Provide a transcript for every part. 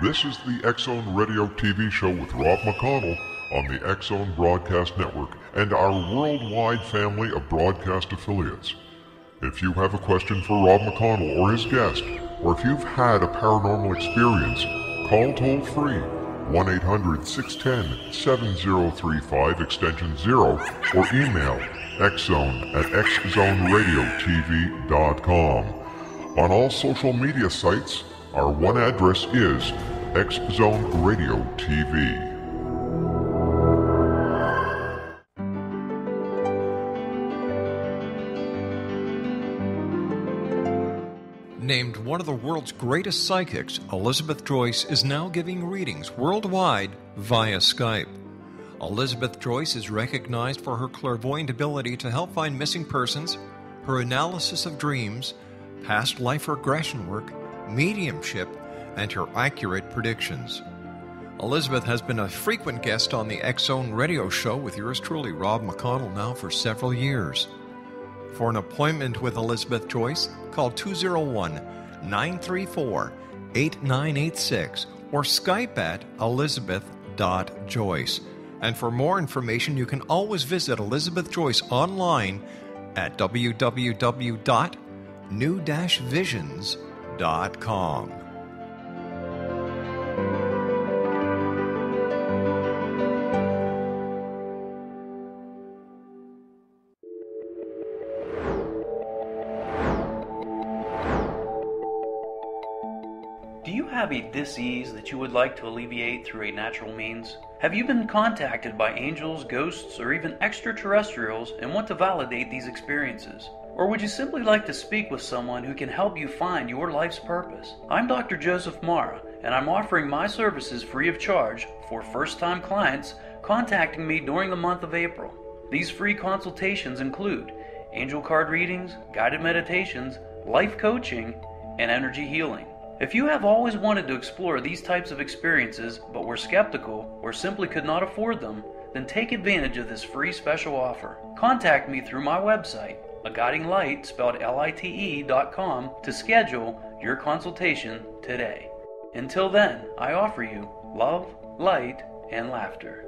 This is the X-Zone Radio TV show with Rob McConnell on the X-Zone Broadcast Network and our worldwide family of broadcast affiliates. If you have a question for Rob McConnell or his guest, or if you've had a paranormal experience, call toll-free 1-800-610-7035 extension 0 or email xzone@xzoneradiotv.com. On all social media sites, our one address is X-Zone Radio TV. Named one of the world's greatest psychics, Elizabeth Joyce is now giving readings worldwide via Skype. Elizabeth Joyce is recognized for her clairvoyant ability to help find missing persons, her analysis of dreams, past life regression work, mediumship, and her accurate predictions. Elizabeth has been a frequent guest on the X-Zone Radio show with yours truly, Rob McConnell, now for several years. For an appointment with Elizabeth Joyce, call 201-934-8986 or Skype at elizabeth.joyce. And for more information, you can always visit Elizabeth Joyce online at www.new-visions.com. Do you have a dis-ease that you would like to alleviate through a natural means? Have you been contacted by angels, ghosts, or even extraterrestrials and want to validate these experiences? Or would you simply like to speak with someone who can help you find your life's purpose? I'm Dr. Joseph Mara, and I'm offering my services free of charge for first-time clients contacting me during the month of April. These free consultations include angel card readings, guided meditations, life coaching, and energy healing. If you have always wanted to explore these types of experiences but were skeptical or simply could not afford them, then take advantage of this free special offer. Contact me through my website, aguidinglight, spelled lite.com, to schedule your consultation today. Until then, I offer you love, light, and laughter.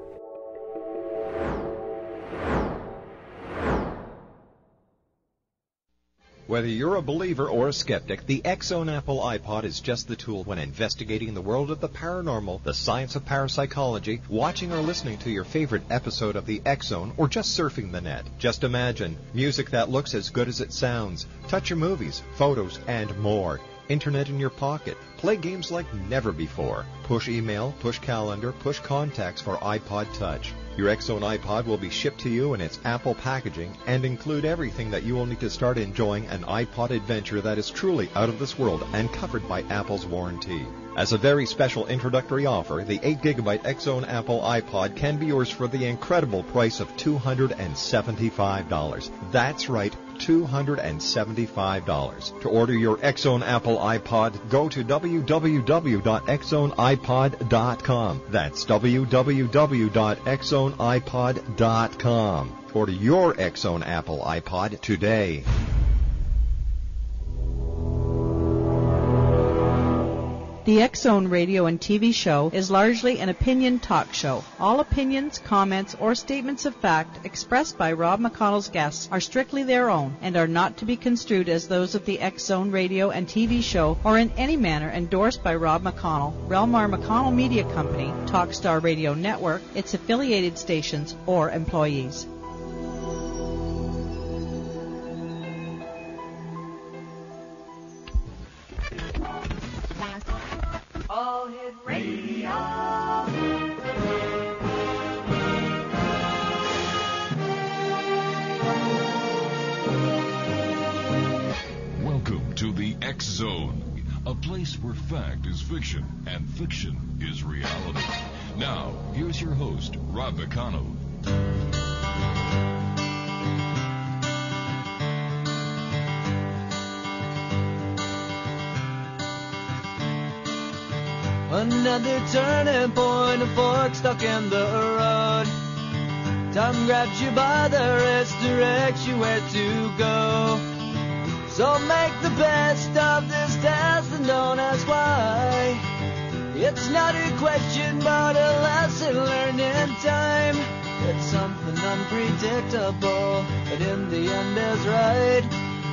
Whether you're a believer or a skeptic, the X-Zone Apple iPod is just the tool when investigating the world of the paranormal, the science of parapsychology, watching or listening to your favorite episode of the X-Zone, or just surfing the net. Just imagine music that looks as good as it sounds, touch your movies, photos, and more. Internet in your pocket. Play games like never before. Push email, push calendar, push contacts for iPod Touch. Your X-Zone iPod will be shipped to you in its Apple packaging and include everything that you will need to start enjoying an iPod adventure that is truly out of this world and covered by Apple's warranty. As a very special introductory offer, the 8GB X-Zone Apple iPod can be yours for the incredible price of $275. That's right, $275. To order your X-Zone Apple iPod, go to www.xzoneipod.com. That's www.xzoneipod.com. Order your X-Zone Apple iPod today. The X-Zone radio and TV show is largely an opinion talk show. All opinions, comments, or statements of fact expressed by Rob McConnell's guests are strictly their own and are not to be construed as those of the X-Zone radio and TV show or in any manner endorsed by Rob McConnell, rel-mar McConnell Media Company, Talkstar Radio Network, its affiliated stations, or employees. All Hit Radio. Welcome to the X-Zone, a place where fact is fiction and fiction is reality. Now, here's your host, Rob McConnell. Another turning point, a fork stuck in the road. Time grabs you by the wrist, directs you where to go. So make the best of this test and don't ask why. It's not a question, but a lesson learned in time. It's something unpredictable, but in the end is right.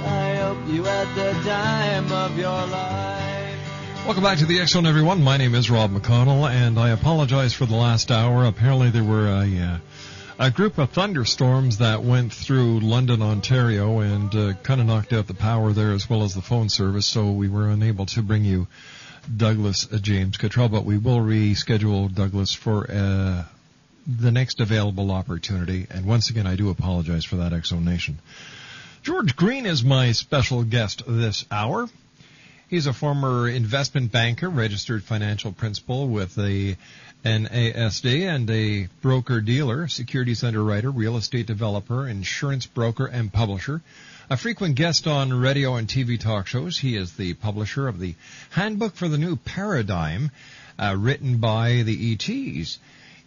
I hope you had the time of your life. Welcome back to the X Zone, everyone. My name is Rob McConnell, and I apologize for the last hour. Apparently there were a group of thunderstorms that went through London, Ontario, and kind of knocked out the power there as well as the phone service, so we were unable to bring you Douglas James Cottrell, but we will reschedule Douglas for the next available opportunity. And once again, I do apologize for that, X Zone Nation. George Green is my special guest this hour. He's a former investment banker, registered financial principal with the NASD, and a broker-dealer, securities underwriter, real estate developer, insurance broker, and publisher. A frequent guest on radio and TV talk shows. He is the publisher of the Handbook for the New Paradigm, written by the ETs.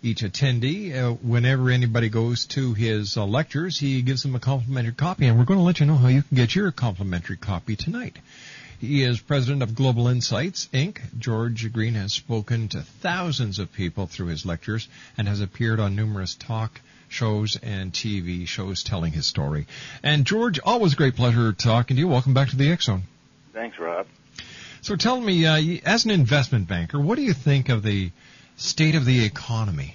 Each attendee, whenever anybody goes to his lectures, he gives them a complimentary copy, and we're going to let you know how you can get your complimentary copy tonight. He is president of Global Insights, Inc. George Green has spoken to thousands of people through his lectures and has appeared on numerous talk shows and TV shows telling his story. And George, always a great pleasure talking to you. Welcome back to the X Zone. Thanks, Rob. So tell me, as an investment banker, what do you think of the state of the economy?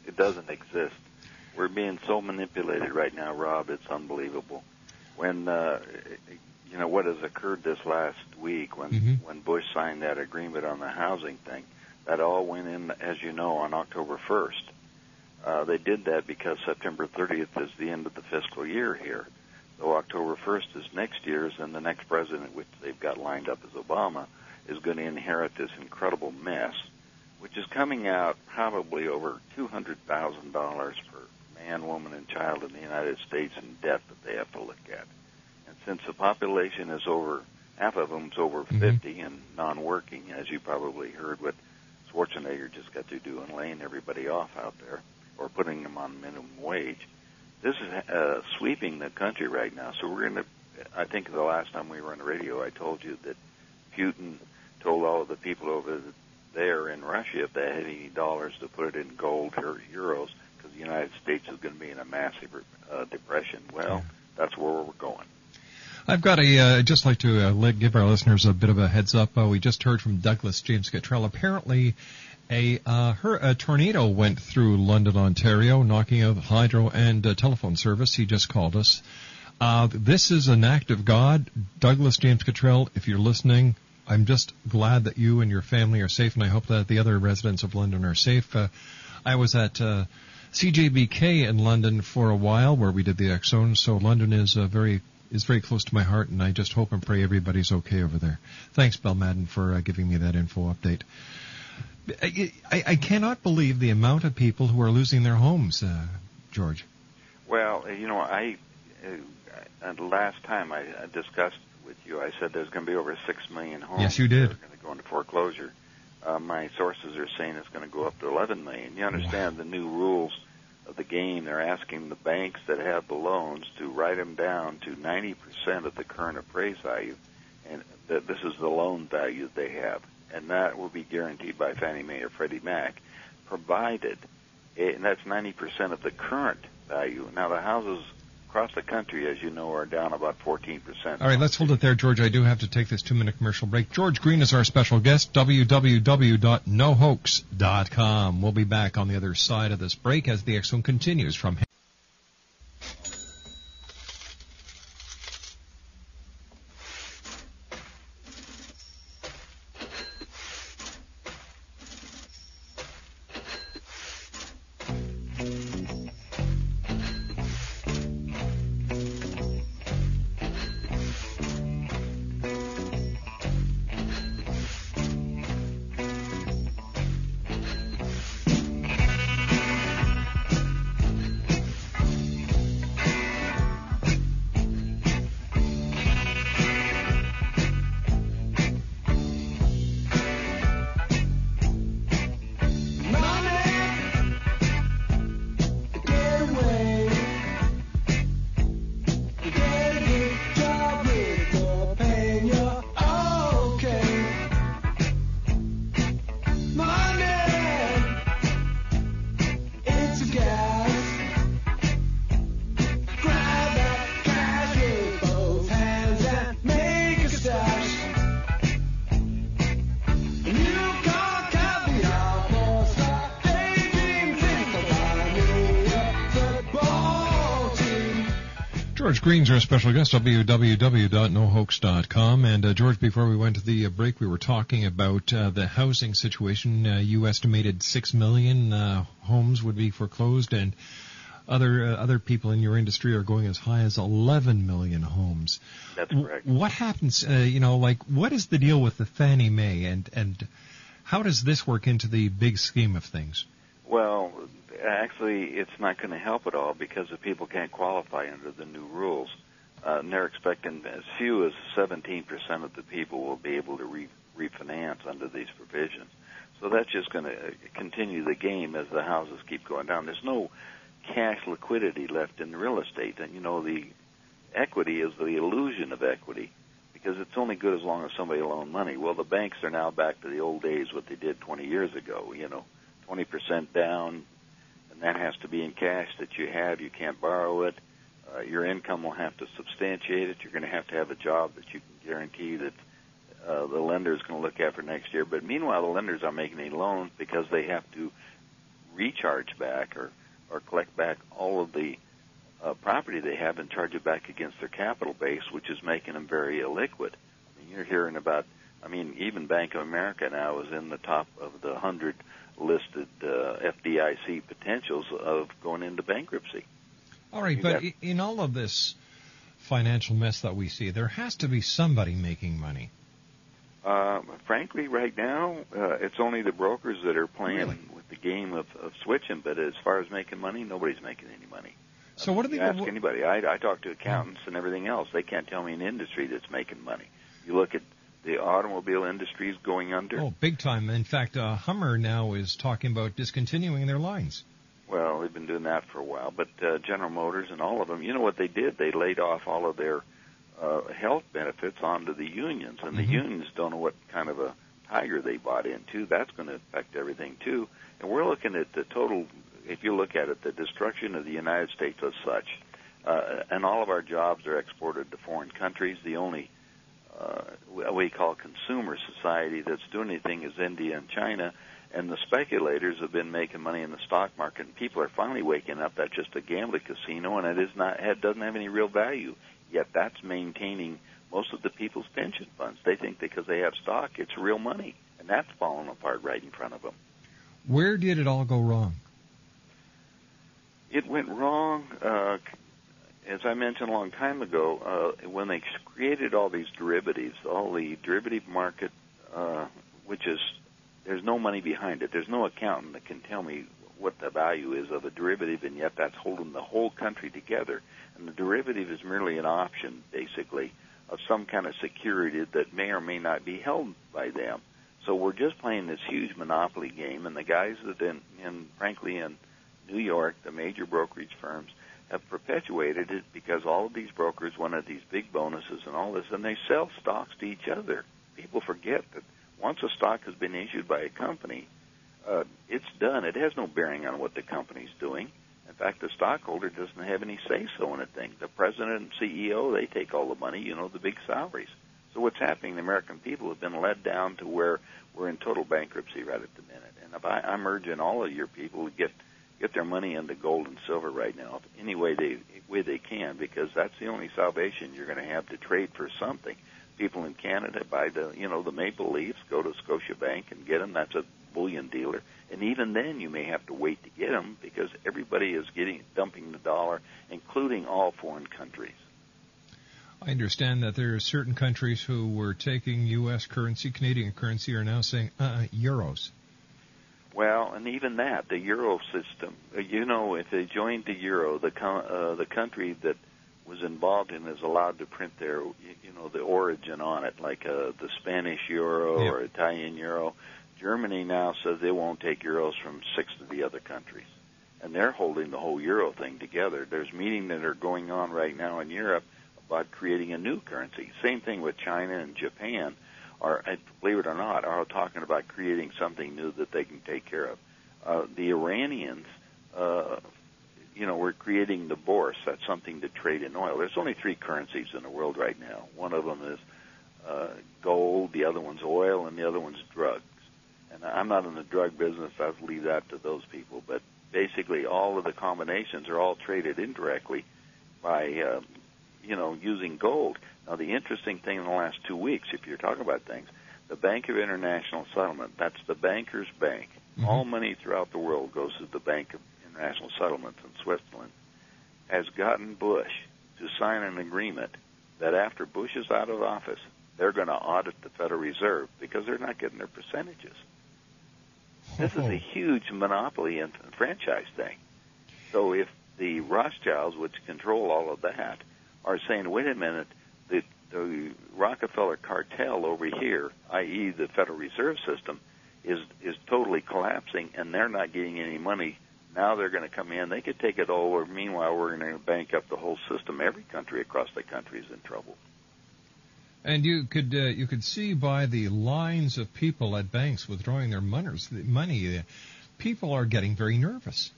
It doesn't exist. We're being so manipulated right now, Rob. It's unbelievable. When what has occurred this last week when Bush signed that agreement on the housing thing, that all went in, as you know, on October 1st. They did that because September 30th is the end of the fiscal year here. So October 1st is next year's, and the next president, which they've got lined up as Obama, is going to inherit this incredible mess, which is coming out probably over $200,000 per man, woman, and child in the United States in debt that they have to look at. And since the population is over, half of them is over 50 and non-working, as you probably heard what Schwarzenegger just got to do and laying everybody off out there or putting them on minimum wage, this is sweeping the country right now. So we're going to, I think the last time we were on the radio, I told you that Putin told all of the people over there in Russia if they had any dollars to put it in gold or euros because the United States is going to be in a massive depression. Well, that's where we're going. I've got I'd just like to give our listeners a bit of a heads up. We just heard from Douglas James Cottrell. Apparently, a tornado went through London, Ontario, knocking out hydro and telephone service. He just called us. This is an act of God. Douglas James Cottrell, if you're listening, I'm just glad that you and your family are safe, and I hope that the other residents of London are safe. I was at CJBK in London for a while, where we did the X Zone, so London is very close to my heart, and I just hope and pray everybody's okay over there. Thanks, Bell Madden, for giving me that info update. I cannot believe the amount of people who are losing their homes, George. Well, last time I discussed with you, I said there's going to be over 6 million homes. Yes, you did. That are going to go into foreclosure. My sources are saying it's going to go up to 11 million. You understand the new rules of the game. They're asking the banks that have the loans to write them down to 90% of the current appraised value, and that this is the loan value they have, and that will be guaranteed by Fannie Mae or Freddie Mac, provided, and that's 90% of the current value. Now, the houses across the country, as you know, are down about 14%. All right, let's hold it there, George. I do have to take this 2-minute commercial break. George Green is our special guest, www.nohoax.com. We'll be back on the other side of this break as the X Zone continues from him. George Green's our special guest, www.nohoax.com. And, George, before we went to the break, we were talking about the housing situation. You estimated 6 million homes would be foreclosed, and other people in your industry are going as high as 11 million homes. That's correct. What happens, what is the deal with the Fannie Mae, and how does this work into the big scheme of things? Well, actually, it's not going to help at all because the people can't qualify under the new rules. And they're expecting as few as 17% of the people will be able to refinance under these provisions. So that's just going to continue the game as the houses keep going down. There's no cash liquidity left in real estate. And, the equity is the illusion of equity because it's only good as long as somebody will loan money. Well, the banks are now back to the old days, what they did 20 years ago, 20% down, and that has to be in cash that you have. You can't borrow it. Your income will have to substantiate it. You're going to have a job that you can guarantee that the lender is going to look after next year. But meanwhile, the lenders aren't making any loans because they have to recharge back or collect back all of the property they have and charge it back against their capital base, which is making them very illiquid. You're hearing about, even Bank of America now is in the top of the 100 listed FDIC potentials of going into bankruptcy. All right, but in all of this financial mess that we see, there has to be somebody making money. Frankly, right now, it's only the brokers that are playing with the game of switching, but as far as making money, nobody's making any money. So what do they ask anybody? I talk to accountants and everything else. They can't tell me an industry that's making money. You look at the automobile industry is going under. Oh, big time. In fact, Hummer now is talking about discontinuing their lines. Well, they've been doing that for a while, but General Motors and all of them, you know what they did? They laid off all of their health benefits onto the unions, and the unions don't know what kind of a tiger they bought into. That's going to affect everything, too. And we're looking at the total, if you look at it, the destruction of the United States as such, and all of our jobs are exported to foreign countries. The only what we call consumer society that's doing anything is India and China, and the speculators have been making money in the stock market, and people are finally waking up. That's just a gambling casino, and it doesn't have any real value. Yet that's maintaining most of the people's pension funds. They think because they have stock, it's real money, and that's falling apart right in front of them. Where did it all go wrong? It went wrong, as I mentioned a long time ago, when they created all these derivatives, all the derivative market, which is, there's no money behind it. There's no accountant that can tell me what the value is of a derivative, and yet that's holding the whole country together. And the derivative is merely an option, basically, of some kind of security that may or may not be held by them. So we're just playing this huge monopoly game, and the guys that frankly, in New York, the major brokerage firms, have perpetuated it because all of these brokers wanted these big bonuses and all this, and they sell stocks to each other. People forget that once a stock has been issued by a company, it's done. It has no bearing on what the company's doing. In fact, the stockholder doesn't have any say-so in a thing. The president and CEO, they take all the money, the big salaries. So what's happening, the American people have been led down to where we're in total bankruptcy right at the minute. And if I'm urging all of your people to get their money into gold and silver right now, any way they can, because that's the only salvation you're going to have to trade for something. People in Canada buy the maple leaves, go to Scotiabank and get them. That's a bullion dealer. And even then, you may have to wait to get them because everybody is dumping the dollar, including all foreign countries. I understand that there are certain countries who were taking U.S. currency, Canadian currency, are now saying euros. Well, and even that, the euro system, if they joined the euro, the country that was involved in is allowed to print their, the origin on it, like the Spanish euro or Italian euro. Germany now says they won't take euros from 6 of the other countries, and they're holding the whole euro thing together. There's meetings that are going on right now in Europe about creating a new currency. Same thing with China and Japan, believe it or not, are talking about creating something new that they can take care of. The Iranians, we're creating the bourse. That's something to trade in oil. There's only 3 currencies in the world right now. One of them is gold, the other one's oil, and the other one's drugs. And I'm not in the drug business. I'll leave that to those people. But basically, all of the combinations are all traded indirectly by using gold. Now, the interesting thing in the last 2 weeks, if you're talking about things, the Bank of International Settlement, that's the banker's bank. Mm-hmm. All money throughout the world goes to the Bank of International Settlements in Switzerland, has gotten Bush to sign an agreement that after Bush is out of office, they're going to audit the Federal Reserve because they're not getting their percentages. This is a huge monopoly and franchise thing. So if the Rothschilds, which control all of that, are saying, wait a minute, the Rockefeller cartel over here, i.e. the Federal Reserve System, is totally collapsing, and they're not getting any money. Now they're going to come in. They could take it all over. Meanwhile, we're going to bank up the whole system. Every country across the country is in trouble. And you could see by the lines of people at banks withdrawing their money, people are getting very nervous.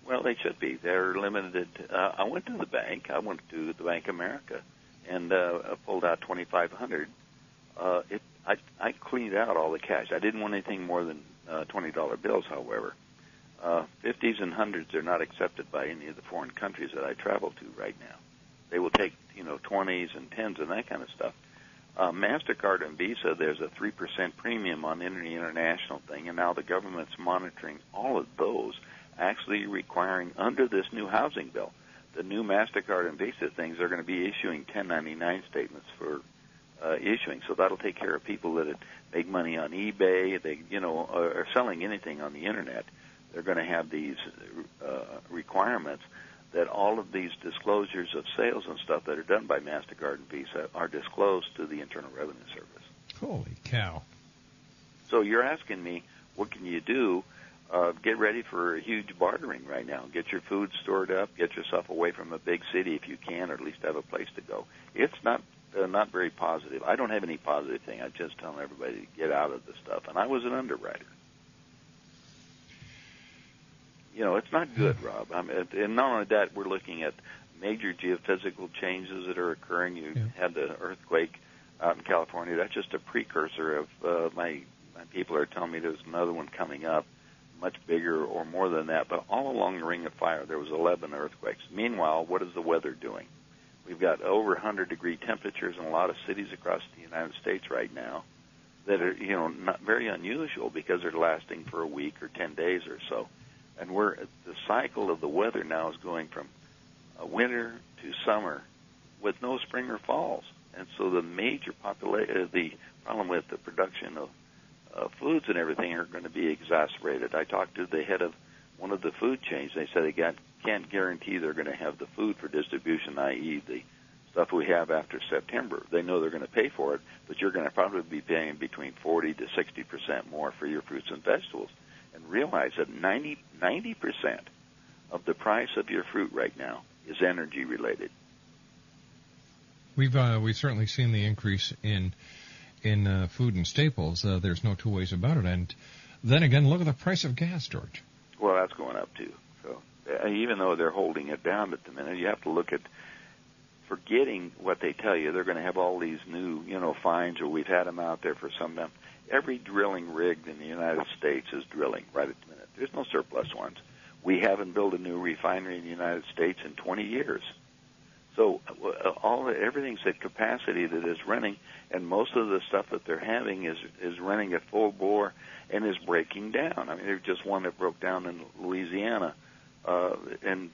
Well, they should be. They're limited. I went to the bank. I went to the Bank of America and pulled out $2,500. I cleaned out all the cash. I didn't want anything more than $20 bills, however. 50s and 100s are not accepted by any of the foreign countries that I travel to right now. They will take, 20s and 10s and that kind of stuff. MasterCard and Visa, there's a 3% premium on any international thing, and now the government's monitoring all of those, actually requiring, under this new housing bill, the new MasterCard and Visa things are going to be issuing 1099 statements for issuing. So that'll take care of people that make money on eBay, they, are selling anything on the Internet. They're going to have these requirements that all of these disclosures of sales and stuff that are done by MasterCard and Visa are disclosed to the Internal Revenue Service. Holy cow. So you're asking me, what can you do? Get ready for a huge bartering right now. Get your food stored up. Get yourself away from a big city if you can, or at least have a place to go. It's not very positive. I don't have any positive thing. I'm just telling everybody to get out of this stuff. And I was an underwriter. It's not good, Rob. And not only that, we're looking at major geophysical changes that are occurring. You had the earthquake out in California. That's just a precursor of my people are telling me there's another one coming up, much bigger or more than that. But all along the Ring of Fire, there was 11 earthquakes. Meanwhile, what is the weather doing? We've got over 100-degree temperatures in a lot of cities across the United States right now that are, not very unusual because they're lasting for a week or 10 days or so. And the cycle of the weather now is going from winter to summer with no spring or falls. And so the major the problem with the production of foods and everything are going to be exacerbated. I talked to the head of one of the food chains. They said they can't guarantee they're going to have the food for distribution, i.e. the stuff we have after September. They know they're going to pay for it, but you're going to probably be paying between 40 to 60% more for your fruits and vegetables. And realize that 90% of the price of your fruit right now is energy related. We've certainly seen the increase in food and staples. There's no two ways about it. And then again, look at the price of gas, George. Well, that's going up too. So even though they're holding it down at the minute, you have to look at forgetting what they tell you. They're going to have all these new, fines, or we've had them out there for some time. Every drilling rig in the United States is drilling right at the minute. There's no surplus ones. We haven't built a new refinery in the United States in 20 years. So everything's at capacity that is running, and most of the stuff that they're having is running at full bore and is breaking down. I mean, there's just one that broke down in Louisiana, and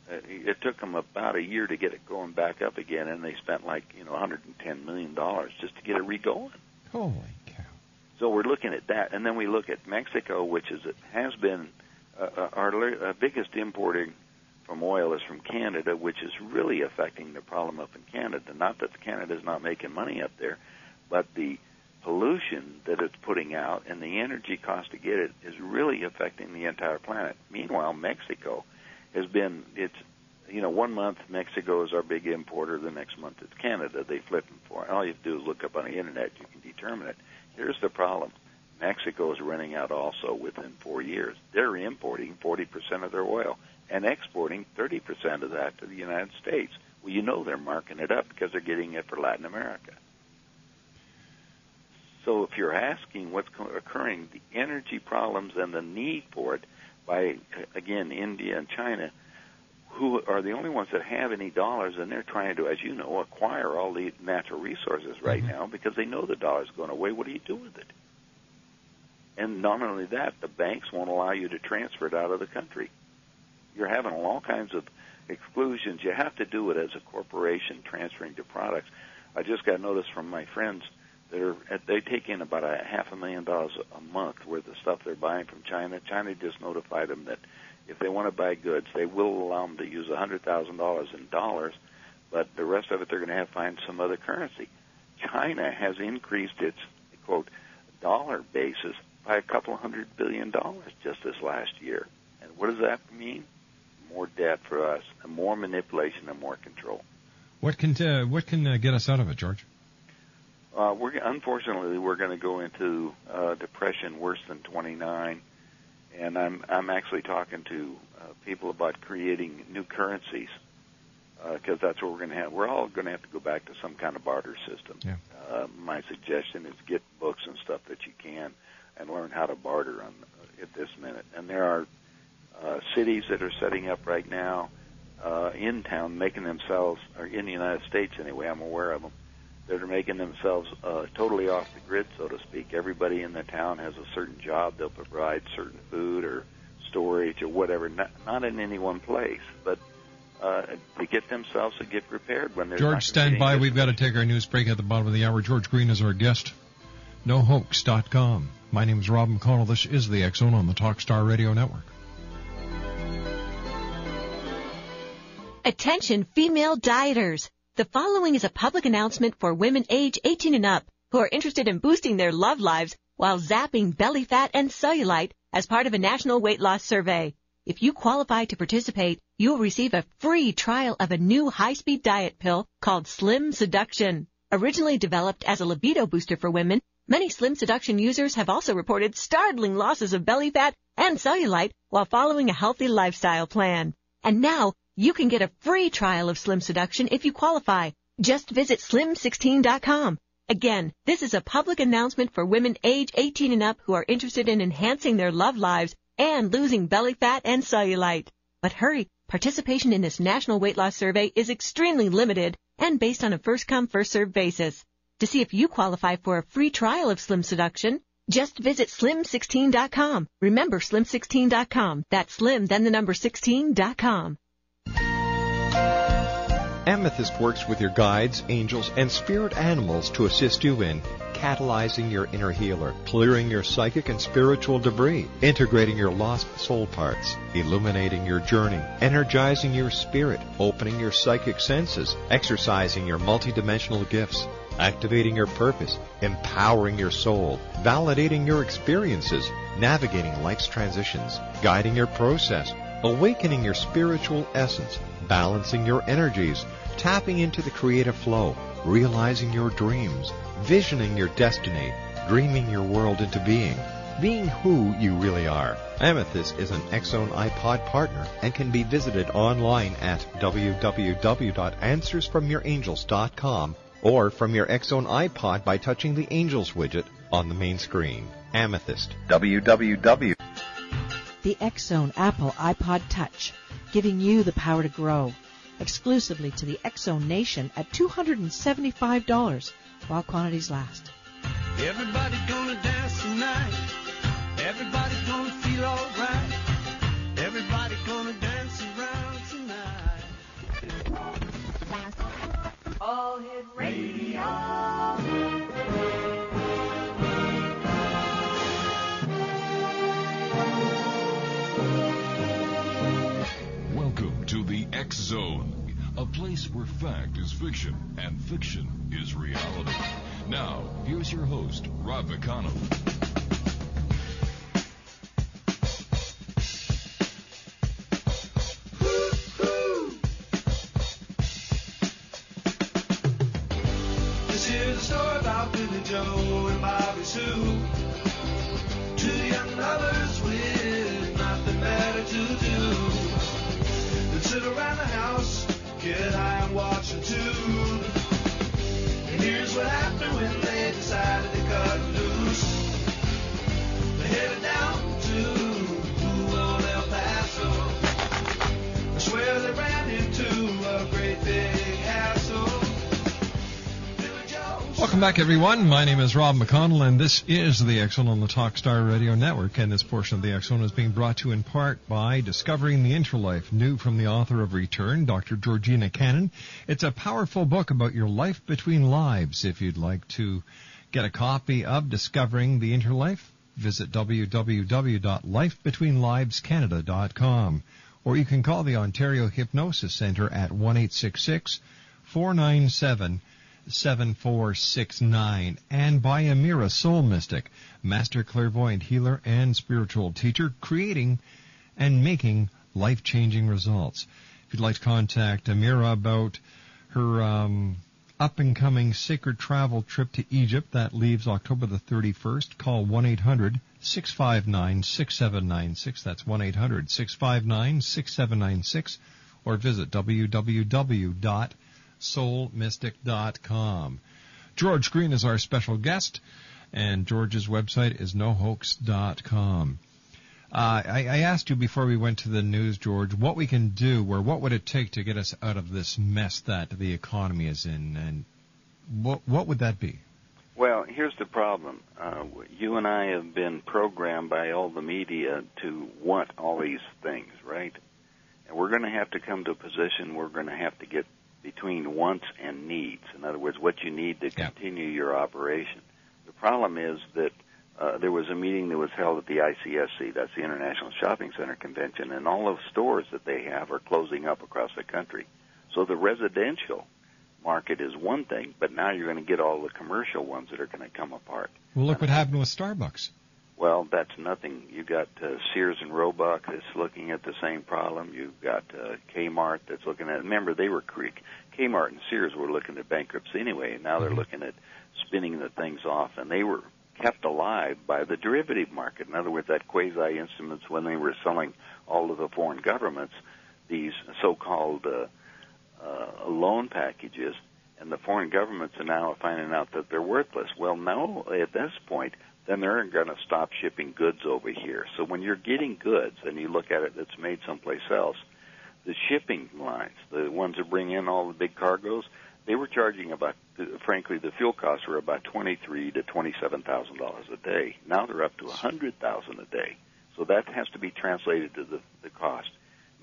it took them about a year to get it going back up again, and they spent $110 million just to get it re-going. Holy cow. So we're looking at that, and then we look at Mexico, which has been our biggest importing from oil is from Canada, which is really affecting the problem up in Canada. Not that Canada's not making money up there, but the pollution that it's putting out and the energy cost to get it is really affecting the entire planet. Meanwhile, Mexico has been, 1 month Mexico is our big importer, the next month it's Canada. They flip them for it. All you have to do is look up on the Internet. You can determine it. Here's the problem. Mexico is running out also within 4 years. They're importing 40% of their oil and exporting 30% of that to the United States. Well, they're marking it up because they're getting it for Latin America. So if you're asking what's occurring, the energy problems and the need for it by, again, India and China, who are the only ones that have any dollars, and they're trying to, as you know, acquire all the natural resources right now because they know the dollar's going away. What do you do with it? And not only that, the banks won't allow you to transfer it out of the country. You're having all kinds of exclusions. You have to do it as a corporation transferring to products. I just got notice from my friends that they take in about $500,000 a month worth of stuff they're buying from China. China just notified them that if they want to buy goods, they will allow them to use $100,000 in dollars, but the rest of it they're going to have to find some other currency. China has increased its, quote, dollar basis by a couple of $100 billion just this last year. And what does that mean? More debt for us, and more manipulation, and more control. What can get us out of it, George? Unfortunately, we're going to go into depression worse than 29, and I'm actually talking to people about creating new currencies because that's what we're going to have. We're all going to have to go back to some kind of barter system. Yeah. My suggestion is get books and stuff that you can and learn how to barter at this minute. And there are cities that are setting up right now in town, making themselves, or in the United States anyway, I'm aware of them, that are making themselves totally off the grid, so to speak. Everybody in the town has a certain job. They'll provide certain food or storage or whatever, not in any one place, but to get themselves to get prepared when they're George, stand by. We've got to take our news break at the bottom of the hour. George Green is our guest. NoHoax.com. My name is Rob McConnell. This is the X-Zone on the Talkstar Radio Network. Attention, female dieters. The following is a public announcement for women age 18 and up who are interested in boosting their love lives while zapping belly fat and cellulite as part of a national weight loss survey. If you qualify to participate, you will receive a free trial of a new high-speed diet pill called Slim Seduction. Originally developed as a libido booster for women, many Slim Seduction users have also reported startling losses of belly fat and cellulite while following a healthy lifestyle plan. And now, you can get a free trial of Slim Seduction if you qualify. Just visit slim16.com. Again, this is a public announcement for women age 18 and up who are interested in enhancing their love lives and losing belly fat and cellulite. But hurry, participation in this national weight loss survey is extremely limited and based on a first-come, first-served basis. To see if you qualify for a free trial of Slim Seduction, just visit slim16.com. Remember, slim16.com. That's slim, then the number 16.com. Amethyst works with your guides, angels, and spirit animals to assist you in catalyzing your inner healer, clearing your psychic and spiritual debris, integrating your lost soul parts, illuminating your journey, energizing your spirit, opening your psychic senses, exercising your multidimensional gifts, activating your purpose, empowering your soul, validating your experiences, navigating life's transitions, guiding your process, awakening your spiritual essence, balancing your energies, tapping into the creative flow, realizing your dreams, visioning your destiny, dreaming your world into being who you really are. Amethyst is an X-Zone iPod partner and can be visited online at www.answersfromyourangels.com or from your X-Zone iPod by touching the Angels widget on the main screen. Amethyst. www. The X-Zone Apple iPod Touch, giving you the power to grow. Exclusively to the X-Zone Nation at $275 while quantities last. Everybody gonna dance tonight. Everybody gonna feel alright. Everybody gonna dance around tonight. All Hit Radio. Welcome to the X-Zone, a place where fact is fiction and fiction is reality. Now, here's your host, Rob McConnell. This is a story about Billy Joe and Bobby Sue. Two young lovers with nothing better to do. Sit around the house, get high and watch a tune. And here's what happened when they decided to cut loose. They headed down to El Paso. I swear they ran Welcome back, everyone. My name is Rob McConnell, and this is the X Zone on the Talkstar Radio Network. And this portion of the X Zone is being brought to you in part by Discovering the Interlife, new from the author of Return, Dr. Georgina Cannon. It's a powerful book about your life between lives. If you'd like to get a copy of Discovering the Interlife, visit www.lifebetweenlivescanada.com. Or you can call the Ontario Hypnosis Center at 1-866-497-7469, and by Amira, Soul Mystic, Master Clairvoyant Healer and Spiritual Teacher, creating and making life-changing results. If you'd like to contact Amira about her up-and-coming sacred travel trip to Egypt that leaves October the 31st, call 1-800-659-6796. That's 1-800-659-6796, or visit www.soulmystic.com. George Green is our special guest, and George's website is nohoax.com. I asked you before we went to the news, George, what we can do, or what would it take to get us out of this mess that the economy is in, and what would that be? Well, here's the problem. You and I have been programmed by all the media to want all these things, right? And we're going to have to come to a position where we're going to have to get between wants and needs. In other words, what you need to continue your operation. The problem is that there was a meeting that was held at the ICSC, that's the International Shopping Center Convention, and all of the stores that they have are closing up across the country. So the residential market is one thing, but now you're going to get all the commercial ones that are going to come apart. Well, look what happened with Starbucks. Well, that's nothing. You got Sears and Roebuck that's looking at the same problem. You've got Kmart that's looking at. Remember, Kmart and Sears were looking at bankruptcy anyway, and now they're looking at spinning the things off, and they were kept alive by the derivative market. In other words, that quasi-instruments, when they were selling all of the foreign governments these so-called loan packages, and the foreign governments are now finding out that they're worthless. Well, now at this point, then they're going to stop shipping goods over here. So when you're getting goods and you look at it that's made someplace else, the shipping lines, the ones that bring in all the big cargoes, they were charging about, frankly, the fuel costs were about $23,000 to $27,000 a day. Now they're up to $100,000 a day. So that has to be translated to the cost.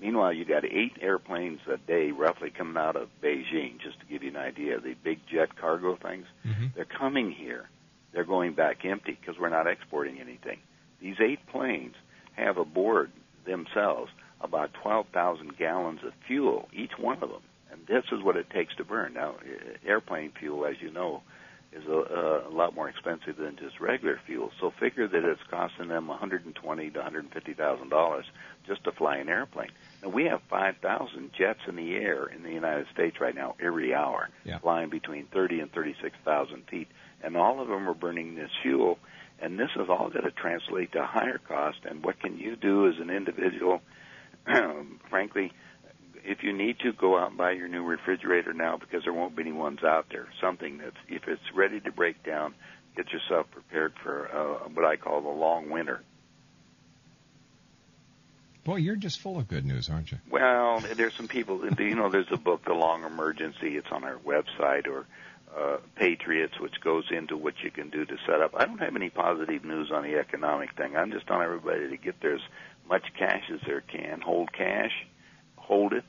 Meanwhile, you got 8 airplanes a day roughly coming out of Beijing, just to give you an idea, the big jet cargo things. They're coming here. They're going back empty because we're not exporting anything. These 8 planes have aboard themselves about 12,000 gallons of fuel, each one of them. And this is what it takes to burn. Now, airplane fuel, as you know, is a lot more expensive than just regular fuel. So figure that it's costing them $120,000 to $150,000 just to fly an airplane. Now, we have 5,000 jets in the air in the United States right now every hour, flying between 30 and 36,000 feet. And all of them are burning this fuel. And this is all going to translate to higher cost. And what can you do as an individual? Frankly, if you need to, go out and buy your new refrigerator now, because there won't be any ones out there. Something that's, if it's ready to break down, get yourself prepared for what I call the long winter. Boy, you're just full of good news, aren't you? Well, there's some people, there's a book, The Long Emergency. It's on our website, or Patriots, which goes into what you can do to set up. I don't have any positive news on the economic thing. I'm just telling everybody to get there as much cash as they can. Hold cash. Hold it.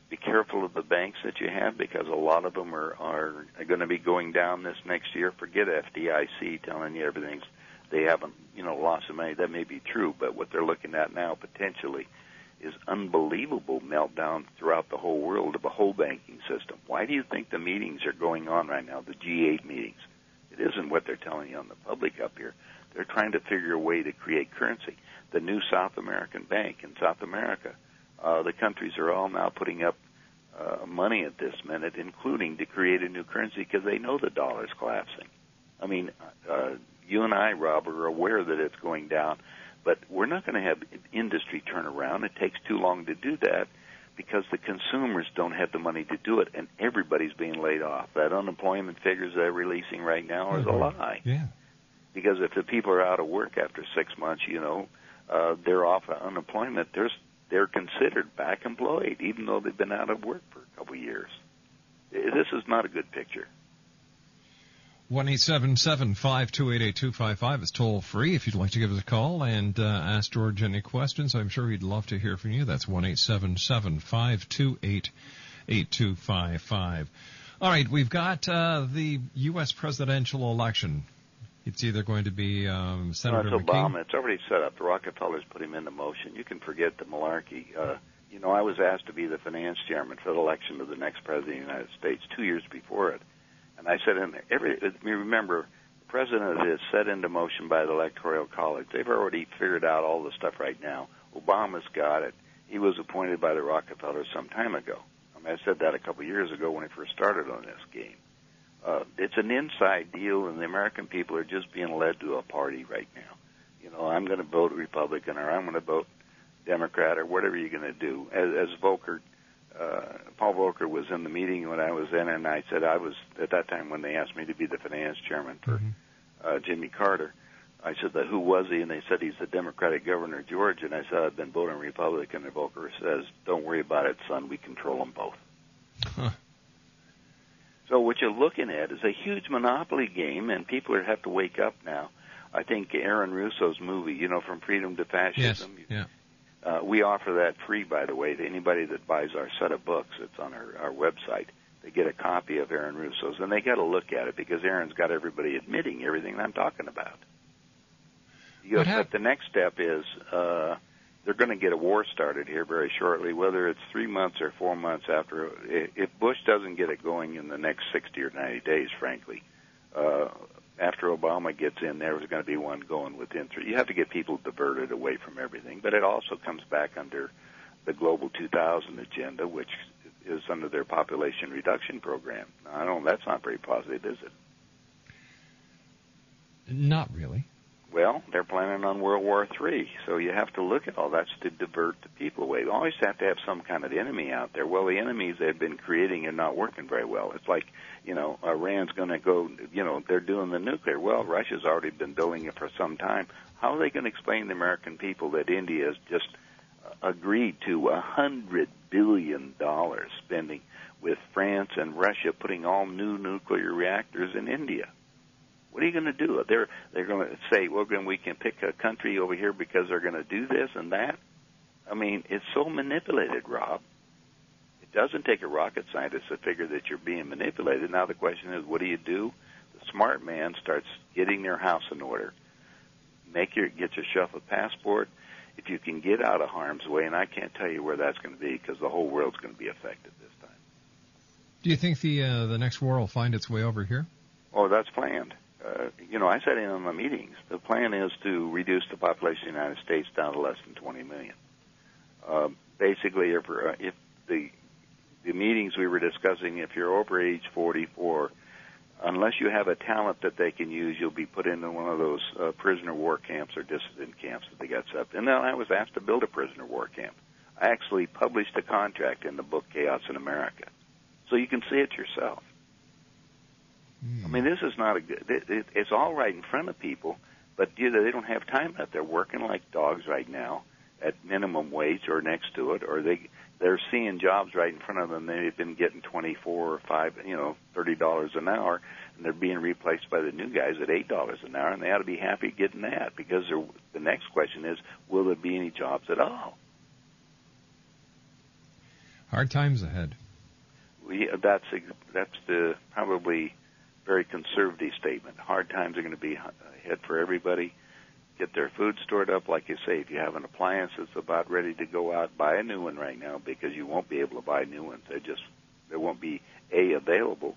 Be careful of the banks that you have, because a lot of them are going to be going down this next year. Forget FDIC telling you everything's, they haven't, lost some money. That may be true, but what they're looking at now potentially is unbelievable meltdown throughout the whole world of the whole banking system. Why do you think the meetings are going on right now, the G8 meetings? It isn't what they're telling you on the public up here. They're trying to figure a way to create currency. The new South American Bank in South America, the countries are all now putting up money at this minute, including to create a new currency, because they know the dollar's collapsing. I mean, you and I, Rob, are aware that it's going down, but we're not going to have industry turnaround. It takes too long to do that because the consumers don't have the money to do it, and everybody's being laid off. That unemployment figures they're releasing right now is a lie. Yeah. Because if the people are out of work after 6 months, they're off of unemployment, they're considered back employed, even though they've been out of work for a couple of years. This is not a good picture. 1-877-528-8255 is toll-free if you'd like to give us a call and ask George any questions. I'm sure he'd love to hear from you. That's 1-877-528-8255. All right, we've got the U.S. presidential election. It's either going to be Senator McCain. Obama. It's already set up. The Rockefellers put him into motion. You can forget the malarkey. I was asked to be the finance chairman for the election of the next president of the United States 2 years before it. And I said, remember, the president is set into motion by the Electoral College. They've already figured out all the stuff right now. Obama's got it. He was appointed by the Rockefellers some time ago. I said that a couple of years ago when I first started on this game. It's an inside deal, and the American people are just being led to a party right now. I'm going to vote Republican, or I'm going to vote Democrat, or whatever you're going to do. As Volcker, Paul Volcker was in the meeting when I was in, and I said I was, at that time when they asked me to be the finance chairman for Jimmy Carter, I said, who was he? And they said, he's the Democratic governor of Georgia. And I said, I've been voting Republican. And Volcker says, don't worry about it, son. We control them both. Huh. So what you're looking at is a huge monopoly game, and people have to wake up now. I think Aaron Russo's movie, From Freedom to Fascism. Yes. Yeah. We offer that free, by the way, to anybody that buys our set of books. It's on our website. They get a copy of Aaron Russo's, and they got to look at it because Aaron's got everybody admitting everything I'm talking about. But the next step is they're going to get a war started here very shortly, whether it's 3 months or 4 months after. If Bush doesn't get it going in the next 60 or 90 days, frankly, after Obama gets in, there's going to be one going within 3. You have to get people diverted away from everything, but it also comes back under the Global 2000 agenda, which is under their population reduction program. Now, that's not very positive, is it? Not really. Well, they're planning on World War III, so you have to look at all that to divert the people away. You always have to have some kind of enemy out there. Well, the enemies they've been creating are not working very well. It's like, Iran's going to go, they're doing the nuclear. Well, Russia's already been building it for some time. How are they going to explain to the American people that India has just agreed to $100 billion spending with France and Russia putting all new nuclear reactors in India? What are you going to do? They're going to say, well, we can pick a country over here because they're going to do this and that. I mean, it's so manipulated, Rob. It doesn't take a rocket scientist to figure that you're being manipulated. Now the question is, what do you do? The smart man starts getting their house in order. Get yourself a passport. If you can get out of harm's way, and I can't tell you where that's going to be because the whole world's going to be affected this time. Do you think the next war will find its way over here? Oh, that's planned. I said in my meetings, the plan is to reduce the population of the United States down to less than 20 million. Basically, if the meetings we were discussing, if you're over age 44, unless you have a talent that they can use, you'll be put into one of those prisoner war camps or dissident camps that they got set up. And then I was asked to build a prisoner war camp. I actually published a contract in the book Chaos in America, so you can see it yourself. I mean, this is not it's all right in front of people, but they don't have time out there working like dogs right now at minimum wage or next to it, or they're seeing jobs right in front of them. They've been getting $24 or $30 an hour, and they're being replaced by the new guys at $8 an hour, and they ought to be happy getting that because the next question is, will there be any jobs at all? Hard times ahead. That's the probably very conservative statement. Hard times are going to be ahead for everybody. Get their food stored up, like you say. If you have an appliance that's about ready to go out, buy a new one right now because you won't be able to buy new ones. There won't be available.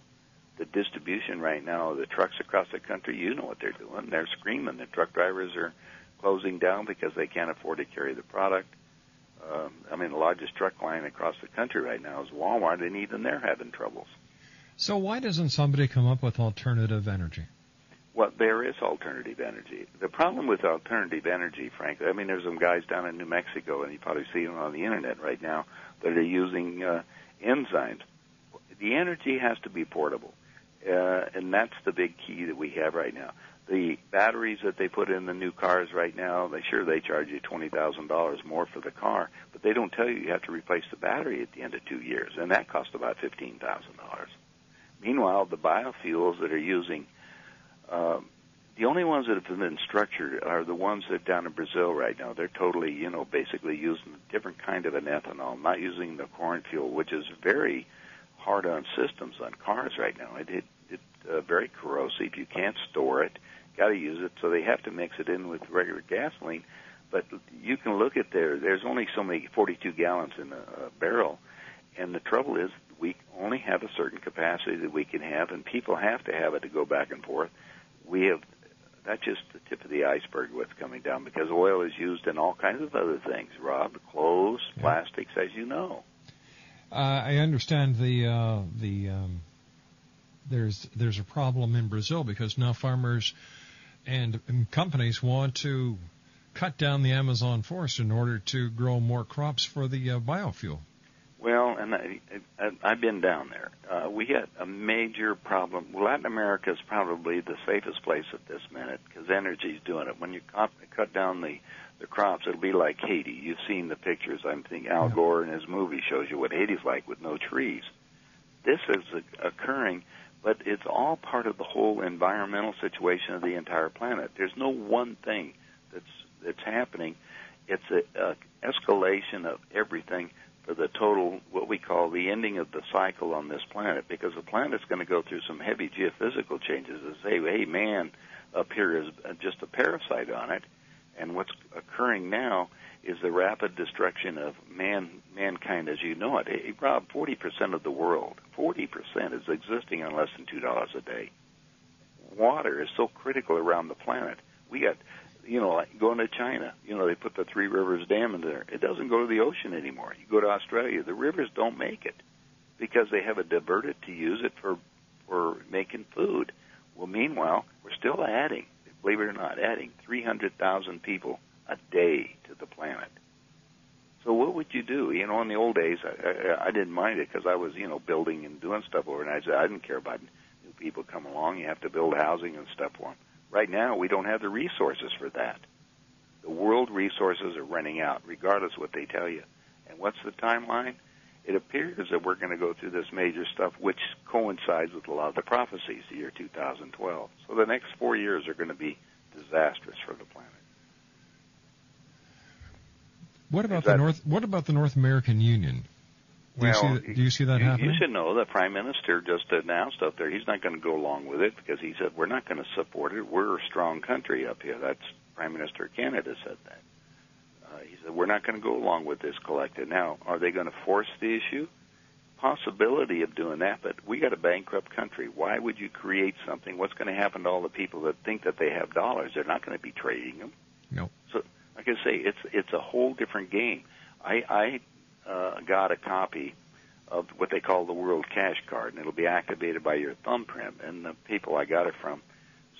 The distribution right now of the trucks across the country, you know what they're doing. They're screaming. The truck drivers are closing down because they can't afford to carry the product. The largest truck line across the country right now is Walmart, and even they're having troubles. So why doesn't somebody come up with alternative energy? Well, there is alternative energy. The problem with alternative energy, frankly, there's some guys down in New Mexico, and you probably see them on the Internet right now, that are using enzymes. The energy has to be portable, and that's the big key that we have right now. The batteries that they put in the new cars right now, they charge you $20,000 more for the car, but they don't tell you have to replace the battery at the end of 2 years, and that costs about $15,000. Meanwhile, the biofuels that are using The only ones that have been structured are the ones that down in Brazil right now. They're totally, basically using a different kind of an ethanol, not using the corn fuel, which is very hard on systems on cars right now. It's very corrosive. You can't store it. Got to use it, so they have to mix it in with regular gasoline. But you can look at there's only so many 42 gallons in a barrel, and the trouble is we only have a certain capacity that we can have, and people have to have it to go back and forth. That's just the tip of the iceberg, what's coming down, because oil is used in all kinds of other things, Rob, clothes, plastics, as you know. I understand there's a problem in Brazil because now farmers and companies want to cut down the Amazon forest in order to grow more crops for the biofuel. Well, and I've been down there. We got a major problem. Latin America is probably the safest place at this minute because energy's doing it. When you cut down the crops, it'll be like Haiti. You've seen the pictures. I'm thinking Al Gore in his movie shows you what Haiti's like with no trees. This is occurring, but it's all part of the whole environmental situation of the entire planet. There's no one thing that's happening. It's an escalation of everything for the total, what we call the ending of the cycle on this planet, because the planet's going to go through some heavy geophysical changes that say, hey, man up here is just a parasite on it, and what's occurring now is the rapid destruction of mankind as you know it. Hey, Rob, 40% of the world, 40% is existing on less than $2 a day. Water is so critical around the planet. We got, like going to China, they put the Three Rivers Dam in there. It doesn't go to the ocean anymore. You go to Australia, the rivers don't make it because they have it diverted to use it for making food. Well, meanwhile, we're still adding, believe it or not, 300,000 people a day to the planet. So what would you do? In the old days, I didn't mind it because I was, building and doing stuff overnight. I didn't care about new people come along. You have to build housing and stuff for them. Right now, we don't have the resources for that. The world resources are running out, regardless of what they tell you. And what's the timeline? It appears that we're going to go through this major stuff, which coincides with a lot of the prophecies, the year 2012. So the next 4 years are going to be disastrous for the planet. What about the North American Union? Do you see that happening? You should know the Prime Minister just announced up there he's not going to go along with it because he said we're not going to support it. We're a strong country up here. That's Prime Minister of Canada said that. He said we're not going to go along with this collective. Now, are they going to force the issue? Possibility of doing that, but we got a bankrupt country. Why would you create something? What's going to happen to all the people that think that they have dollars? They're not going to be trading them. No. So, like I say, it's a whole different game. I got a copy of what they call the World Cash Card, and it'll be activated by your thumbprint. And the people I got it from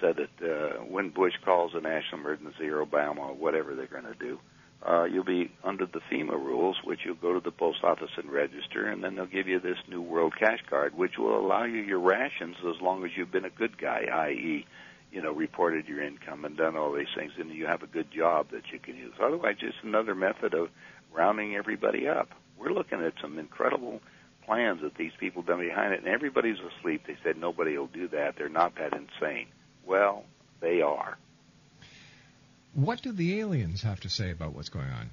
said that when Bush calls a national emergency or Obama or whatever they're going to do, you'll be under the FEMA rules, which you'll go to the post office and register, and then they'll give you this new World Cash Card, which will allow you your rations as long as you've been a good guy, i.e., reported your income and done all these things, and you have a good job that you can use. Otherwise, just another method of rounding everybody up. We're looking at some incredible plans that these people done behind it, and everybody's asleep. They said nobody will do that. They're not that insane. Well, they are. What do the aliens have to say about what's going on?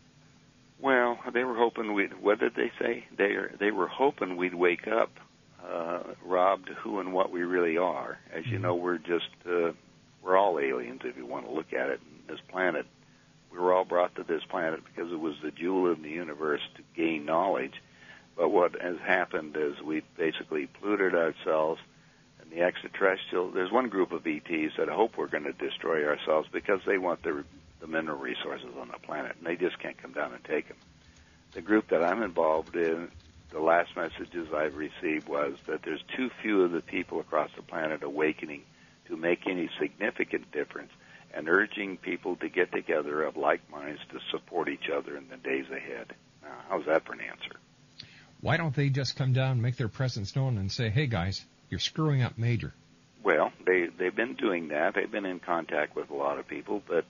Well, they were hoping what did they say? They were hoping we'd wake up, Rob, to who and what we really are. As you know, we're all aliens if you want to look at it. This planet, we were all brought to this planet because it was the jewel in the universe to gain knowledge. But what has happened is we've basically polluted ourselves, and the extraterrestrial, there's one group of ETs that hope we're going to destroy ourselves because they want the mineral resources on the planet, and they just can't come down and take them. The group that I'm involved in, the last messages I've received was that there's too few of the people across the planet awakening to make any significant difference, and urging people to get together of like minds to support each other in the days ahead. Now, how's that for an answer? Why don't they just come down, make their presence known, and say, hey, guys, you're screwing up major? Well, they've been doing that. They've been in contact with a lot of people, but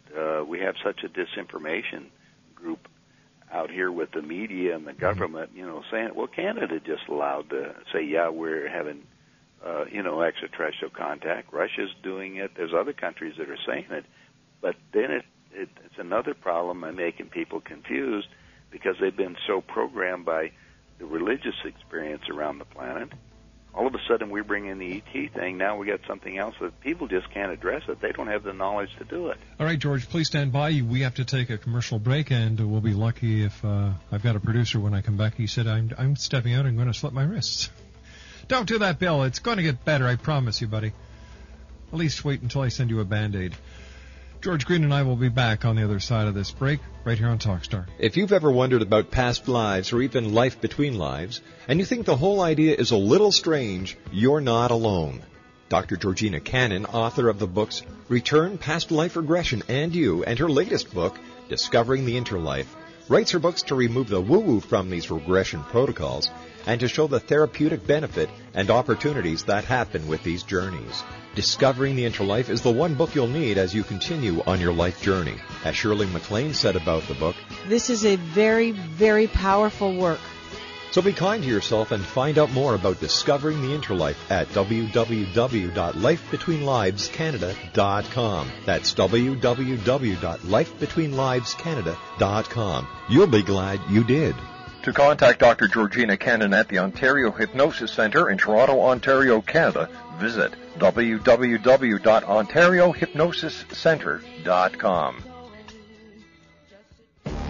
we have such a disinformation group out here with the media and the government, saying, well, Canada just allowed to say, yeah, we're having extraterrestrial contact. Russia's doing it. There's other countries that are saying it. But then it's another problem in making people confused because they've been so programmed by the religious experience around the planet. All of a sudden, we bring in the ET thing. Now we got something else that people just can't address it. They don't have the knowledge to do it. All right, George, please stand by. We have to take a commercial break, and we'll be lucky if I've got a producer when I come back. He said, I'm stepping out. I'm going to slip my wrists. Don't do that, Bill. It's going to get better. I promise you, buddy. At least wait until I send you a Band-Aid. George Green and I will be back on the other side of this break, right here on Talkstar. If you've ever wondered about past lives or even life between lives, and you think the whole idea is a little strange, you're not alone. Dr. Georgina Cannon, author of the books Return, Past Life Regression, and You, and her latest book, Discovering the Interlife, writes her books to remove the woo-woo from these regression protocols and to show the therapeutic benefit and opportunities that happen with these journeys. Discovering the Interlife is the one book you'll need as you continue on your life journey. As Shirley MacLaine said about the book, this is a very, very powerful work. So be kind to yourself and find out more about Discovering the Interlife at www.lifebetweenlivescanada.com. That's www.lifebetweenlivescanada.com. You'll be glad you did. To contact Dr. Georgina Cannon at the Ontario Hypnosis Centre in Toronto, Ontario, Canada, visit www.ontariohypnosiscentre.com.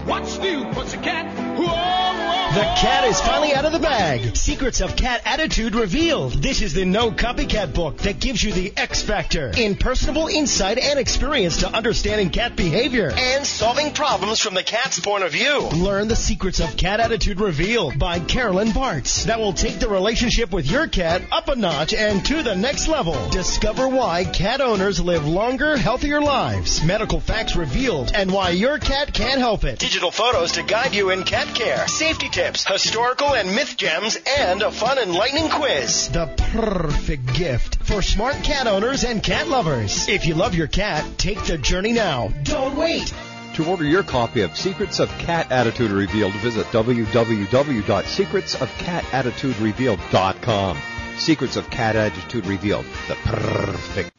What's new, Pussycat? Whoa, whoa, The cat is finally out of the bag. Secrets of Cat Attitude revealed. This is the No Copycat book that gives you the X Factor in personable insight and experience to understanding cat behavior and solving problems from the cat's point of view. Learn the Secrets of Cat Attitude revealed by Carolyn Bartz that will take the relationship with your cat up a notch and to the next level. Discover why cat owners live longer, healthier lives. Medical facts revealed and why your cat can't help it. Digital photos to guide you in cat care. Safety tips, historical and myth gems, and a fun, enlightening quiz. The perfect gift for smart cat owners and cat lovers. If you love your cat, take the journey now. Don't wait. To order your copy of Secrets of Cat Attitude Revealed, visit www.secretsofcatattituderevealed.com. Secrets of Cat Attitude Revealed, the perfect.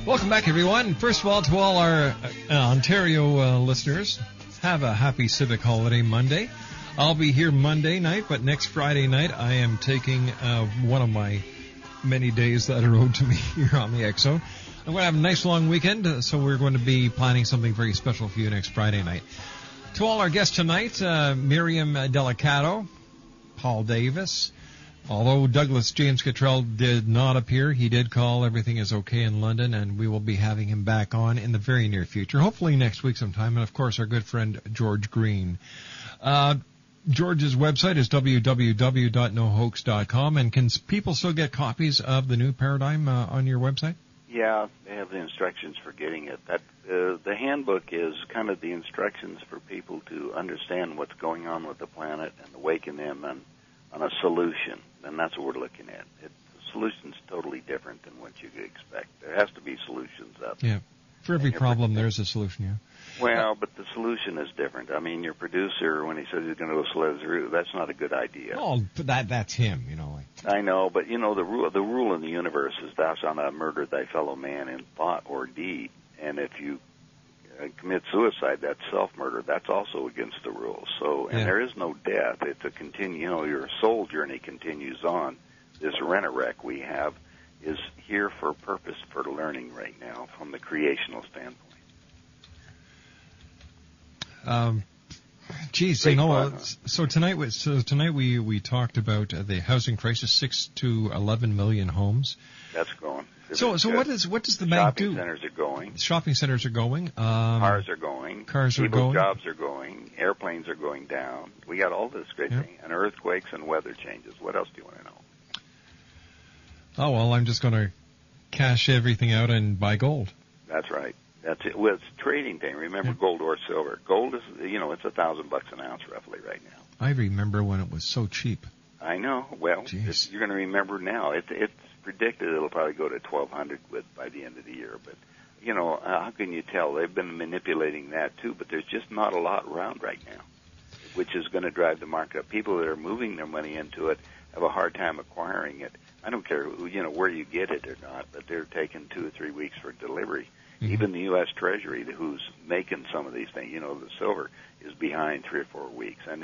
Welcome back, everyone. First of all, to all our Ontario listeners, have a happy Civic Holiday Monday. I'll be here Monday night, but next Friday night I am taking one of my many days that are owed to me here on the X Zone. I'm going to have a nice long weekend, so we're going to be planning something very special for you next Friday night. To all our guests tonight, Miriam Delicato, Paul Davis. Although Douglas James Cottrell did not appear, he did call. Everything is okay in London, and we will be having him back on in the very near future, hopefully next week sometime. And, of course, our good friend George Green. George's website is www.nohoax.com, and can people still get copies of the new paradigm on your website? Yeah, they have the instructions for getting it. The handbook is kind of the instructions for people to understand what's going on with the planet and awaken them on a solution, and that's what we're looking at. The solution's totally different than what you could expect. There has to be solutions up. Yeah. For every problem, there's a solution, yeah. Well, but the solution is different. I mean, your producer, when he says he's going to go sled through, that's not a good idea. Oh, that's him, you know. I know, but, you know, the rule in the universe is thou shalt not murder thy fellow man in thought or deed, and if you commit suicide, that's self-murder. That's also against the rules. So, and there is no death. It's a your soul journey continues on. This rent-a-wreck we have is here for a purpose for learning right now from the creational standpoint. Geez, Great you know, fun, huh? so tonight we talked about the housing crisis, 6 to 11 million homes. That's going. So what does the bank do? Shopping centers are going. Shopping centers are going. Cars are going. Cars are People's going. jobs are going. Airplanes are going down. We got all this great thing. And earthquakes and weather changes. What else do you want to know? Oh, well, I'm just going to cash everything out and buy gold. That's right. That's it. Well, it's a trading thing. Remember gold or silver. Gold is, it's $1,000 an ounce roughly right now. I remember when it was so cheap. I know. Well, you're going to remember now. It's predicted it'll probably go to 1,200 by the end of the year. But, how can you tell? They've been manipulating that too, but there's just not a lot around right now, which is going to drive the market up. People that are moving their money into it have a hard time acquiring it. I don't care, where you get it or not, but they're taking 2 or 3 weeks for delivery. Mm-hmm. Even the U.S. Treasury, who's making some of these things, the silver, is behind 3 or 4 weeks. And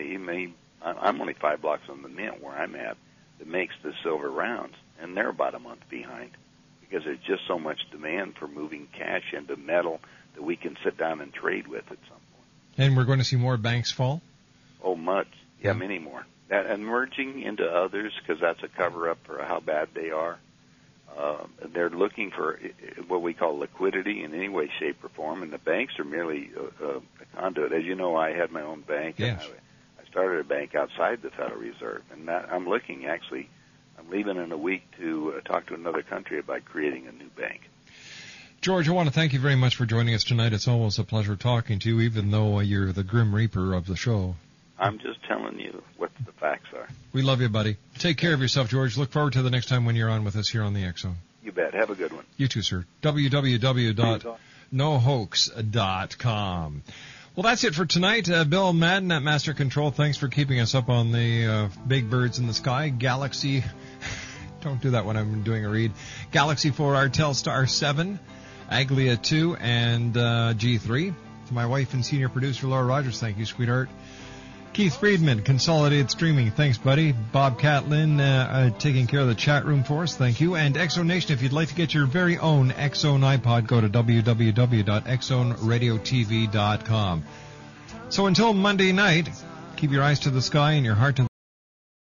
I'm only 5 blocks from the mint where I'm at that makes the silver rounds, and they're about a month behind because there's just so much demand for moving cash into metal that we can sit down and trade with at some point. And we're going to see more banks fall? Oh, much. Yeah, many more. And merging into others, because that's a cover-up for how bad they are. They're looking for what we call liquidity in any way, shape, or form, and the banks are merely a conduit. As you know, I had my own bank, yes. And I started a bank outside the Federal Reserve, and I'm leaving in a week to talk to another country about creating a new bank. George, I want to thank you very much for joining us tonight. It's always a pleasure talking to you, even though you're the Grim Reaper of the show. I'm just telling you what the facts are. We love you, buddy. Take care of yourself, George. Look forward to the next time when you're on with us here on the X Zone. You bet. Have a good one. You too, sir. www.nohoax.com. Well, that's it for tonight. Bill Madden at Master Control, thanks for keeping us up on the big birds in the sky. Galaxy, don't do that when I'm doing a read. Galaxy 4R, Telstar 7, Aglia 2, and G3. To my wife and senior producer, Laura Rogers, thank you, sweetheart. Keith Friedman, Consolidated Streaming. Thanks, buddy. Bob Catlin taking care of the chat room for us. Thank you. And X Zone Nation, if you'd like to get your very own X Zone iPod, go to www.xzoneradiotv.com. So until Monday night, keep your eyes to the sky and your heart to